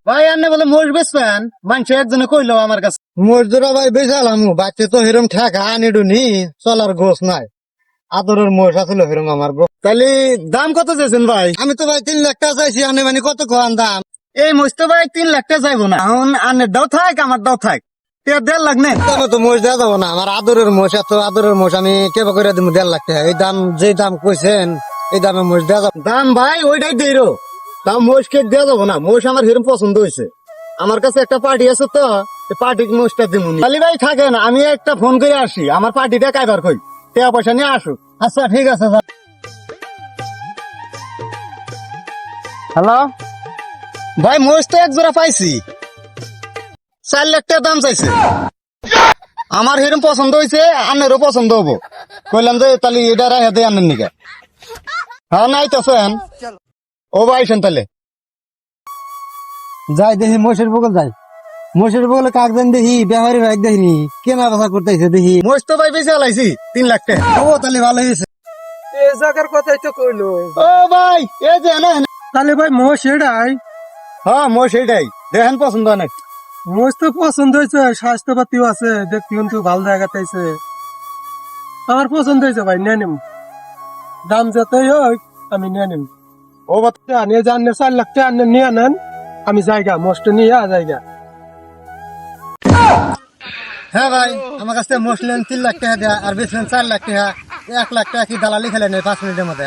ভাই আন্নে বলে মোষ বেচবেন, মানুষ একজনে কইলো আমার কাছে মোষ জোড়া ভাই বেচালাম, বাচ্চা তো হিরম ঠেকা আনিডুনি চলার গোছ নাই, আদরের মোষ আসলে হিরম আমার গো। তাহলে দাম কত চাইছেন ভাই? আমি তো ভাই 3 লাখ টাকা চাইছি, আনে মানে কত কোয়ান দাম? এই মোষ তো ভাই 3 লাখ টাকা যাইবো না, এখন আন্নের দাও থাক আমার দাও থাক, 1.5 লাখ নেন। তো মোষ দেওয়া যাবো না, আমার আদরের মোষ, এত আদরের মোষ আমি কেবা করে দিব 1.5 লাখ টাকা। এই দাম যে দাম কইছেন এই দামে মোষ দেওয়া যাবো? দাম ভাই ওইটাই দেই রো, তাও মোষ কে দেওয়া যাবো না, মোষ আমার হিরম পছন্দ হয়েছে, আমার কাছে একটা পার্টি আছে তো পার্টি মোষটা দিমুনি। খালি ভাই থাকেন, আমি একটা ফোন করে আসি, আমার পার্টিটা কাইবার কই টাকা পয়সা নিয়ে আসুক। আচ্ছা ঠিক আছে। হ্যালো ভাই, মোষ তো এক জোড়া পাইছি, 4 লাখ টাকা দাম চাইছে, আমার হিরম পছন্দ হয়েছে, আন্নেরও পছন্দ হবো, কইলাম যে তাহলে এটা রাখা দেয় আন্নের নিকে। হ্যাঁ নাই তো ফ্যান ও ভাই শুন, তাহলে যাই দেখি মোষের বগল যাই, মোষের বগলে কাকদেন দেখি ব্যবহারী ভাই দেখিনি কেনা বেচা করতেছে দেখি, মোষ তো ভাই বেশি হালাইছি 3 লাখ টাকা। ও তাহলে ভালো হয়েছে, এই জায়গার কথাই তো কইলো। ও ভাই এই যে না, তাহলে ভাই মোষ এটাই, হ্যাঁ মোষ এইটাই দেখেন পছন্দ অনেক। মোষ তো পছন্দ হয়েছে, স্বাস্থ্যপাতিও আছে, দেখতে কিন্তু ভালো জায়গাতে আছে, আমার পছন্দ হয়েছে ভাই, নিয়ে নিম, দাম যতই হোক আমি নিয়ে নিম। ও বাচ্চা নিয়ে যান, 4 লাখ টাকা নিয়ে নেন, আমি জায়গা মোষটা নিয়ে জায়গা। হ্যাঁ ভাই, আমার কাছ থেকে মোষ নেন 3 লাখ টাকা দেয়া, আর বেচলেন 4 লাখ টাকা, 1 লাখ টাকা কি দালালি খেলেন 5 মিনিটের মধ্যে।